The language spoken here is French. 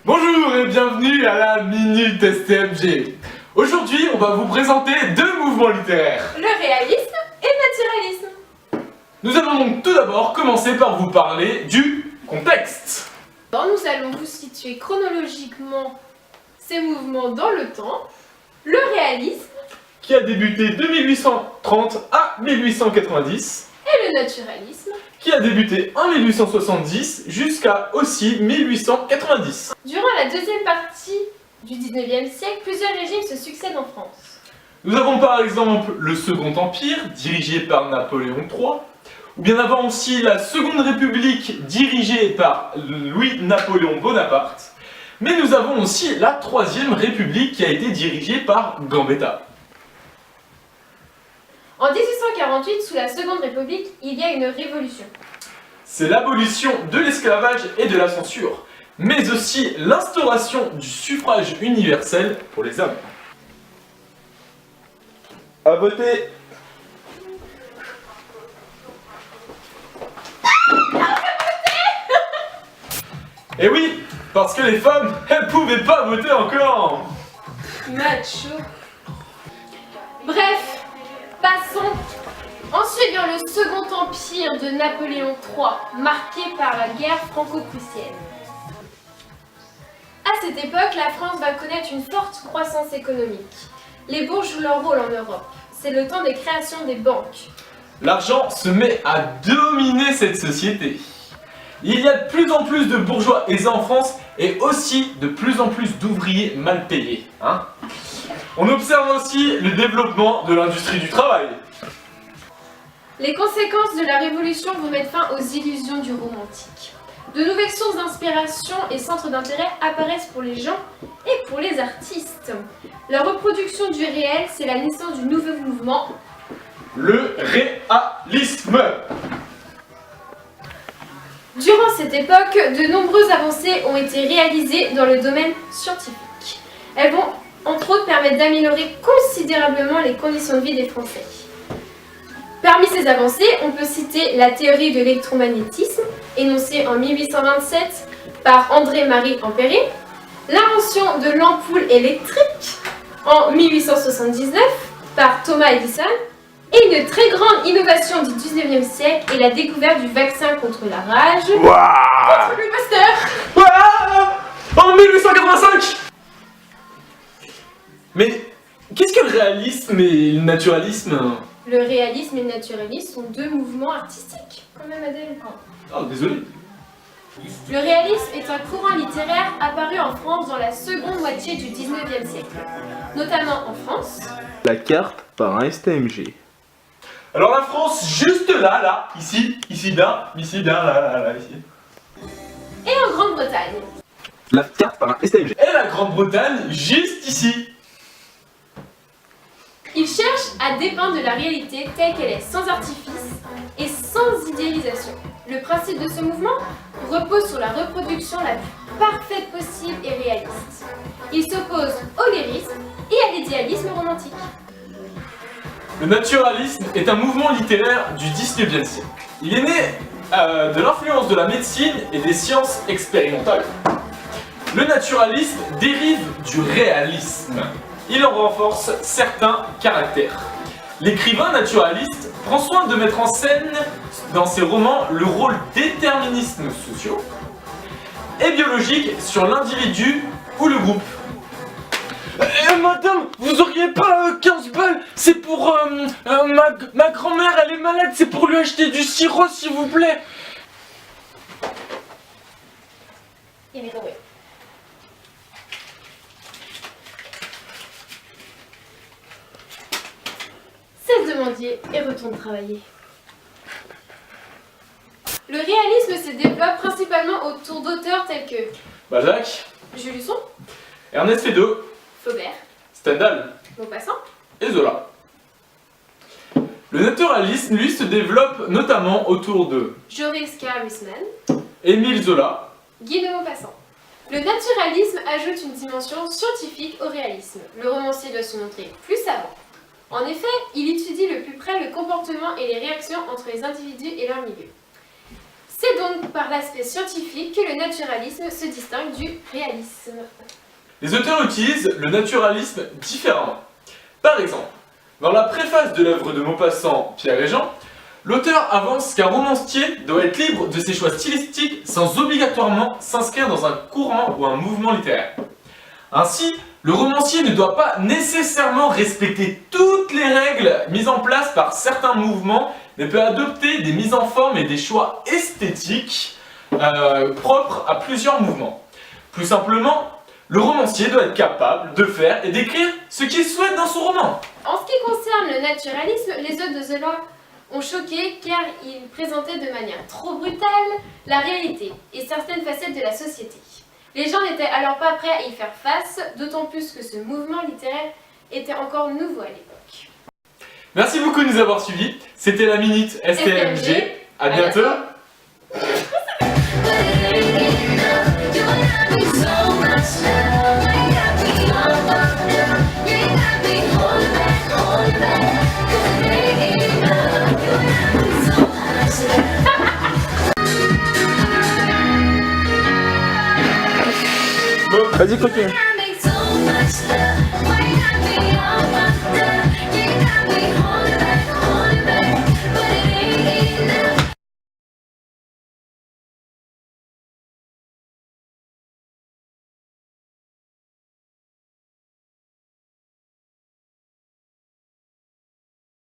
Bonjour et bienvenue à la Minute STMG. Aujourd'hui, on va vous présenter deux mouvements littéraires. Le réalisme et le naturalisme. Nous allons donc tout d'abord commencer par vous parler du contexte. Nous allons vous situer chronologiquement ces mouvements dans le temps. Le réalisme Qui a débuté de 1830 à 1890. et le naturalisme. Qui a débuté en 1870 jusqu'à aussi 1890. Durant la deuxième partie du 19e siècle, plusieurs régimes se succèdent en France. Nous avons par exemple le Second Empire, dirigé par Napoléon III, ou bien avant aussi la Seconde République, dirigée par Louis-Napoléon Bonaparte, mais nous avons aussi la Troisième République qui a été dirigée par Gambetta. En 1848, sous la Seconde République, il y a une révolution. C'est l'abolition de l'esclavage et de la censure, mais aussi l'instauration du suffrage universel pour les hommes. À voter. Et oui, parce que les femmes, elles pouvaient pas voter encore. Macho. Bref, passons ensuite vers le Second Empire de Napoléon III, marqué par la guerre franco-prussienne. À cette époque, la France va connaître une forte croissance économique. Les bourgs jouent leur rôle en Europe. C'est le temps des créations des banques. L'argent se met à dominer cette société. Il y a de plus en plus de bourgeois aisés en France et aussi de plus en plus d'ouvriers mal payés. On observe aussi le développement de l'industrie du travail. Les conséquences de la Révolution vont mettre fin aux illusions du romantique. De nouvelles sources d'inspiration et centres d'intérêt apparaissent pour les gens et pour les artistes. La reproduction du réel, c'est la naissance du nouveau mouvement. Le réalisme. Durant cette époque, de nombreuses avancées ont été réalisées dans le domaine scientifique. Elles vont, entre autres, permettre d'améliorer considérablement les conditions de vie des Français. Parmi ces avancées, on peut citer la théorie de l'électromagnétisme, énoncée en 1827 par André-Marie Ampère, l'invention de l'ampoule électrique en 1879 par Thomas Edison, et une très grande innovation du 19e siècle est la découverte du vaccin contre la rage contre le Pasteur. En 1885. Mais qu'est-ce que le réalisme et le naturalisme? Le réalisme et le naturalisme sont deux mouvements artistiques, quand même Adèle. Oh, désolé. Le réalisme est un courant littéraire apparu en France dans la seconde moitié du 19e siècle, notamment en France. La carte par un STMG. Alors la France, juste là, ici bien, là, ici. Et en Grande-Bretagne. La carte par un STMG. Et la Grande-Bretagne, juste ici. Il cherche à dépeindre la réalité telle qu'elle est, sans artifice et sans idéalisation. Le principe de ce mouvement repose sur la reproduction la plus parfaite possible et réaliste. Il s'oppose au lyrisme et à l'idéalisme romantique. Le naturalisme est un mouvement littéraire du 19e siècle. Il est né de l'influence de la médecine et des sciences expérimentales. Le naturalisme dérive du réalisme. Il en renforce certains caractères. L'écrivain naturaliste prend soin de mettre en scène dans ses romans le rôle déterminismes sociaux et biologiques sur l'individu ou le groupe. Madame, vous auriez pas 15 balles? C'est pour ma grand-mère, elle est malade, c'est pour lui acheter du sirop s'il vous plaît. Il est tombé. Cesse de mendier et retourne travailler. Le réalisme se développe principalement autour d'auteurs tels que Balzac, Jules Husson, Ernest Feydeau, Flaubert, Stendhal Maupassant. et Zola. Le naturalisme, lui, se développe notamment autour de Joris K. Huysmans, Émile Zola, Guy de Maupassant. Le naturalisme ajoute une dimension scientifique au réalisme. Le romancier doit se montrer plus savant. En effet, il étudie le plus près le comportement et les réactions entre les individus et leur milieu. C'est donc par l'aspect scientifique que le naturalisme se distingue du réalisme. Les auteurs utilisent le naturalisme différemment. Par exemple, dans la préface de l'œuvre de Maupassant, Pierre et Jean, l'auteur avance qu'un romancier doit être libre de ses choix stylistiques sans obligatoirement s'inscrire dans un courant ou un mouvement littéraire. Ainsi, le romancier ne doit pas nécessairement respecter toutes les règles mises en place par certains mouvements, mais peut adopter des mises en forme et des choix esthétiques propres à plusieurs mouvements. Plus simplement, le romancier doit être capable de faire et d'écrire ce qu'il souhaite dans son roman. En ce qui concerne le naturalisme, les œuvres de Zola ont choqué car ils présentaient de manière trop brutale la réalité et certaines facettes de la société. Les gens n'étaient alors pas prêts à y faire face, d'autant plus que ce mouvement littéraire était encore nouveau à l'époque. Merci beaucoup de nous avoir suivis. C'était la Minute STMG. À bientôt. Vas-y, continue.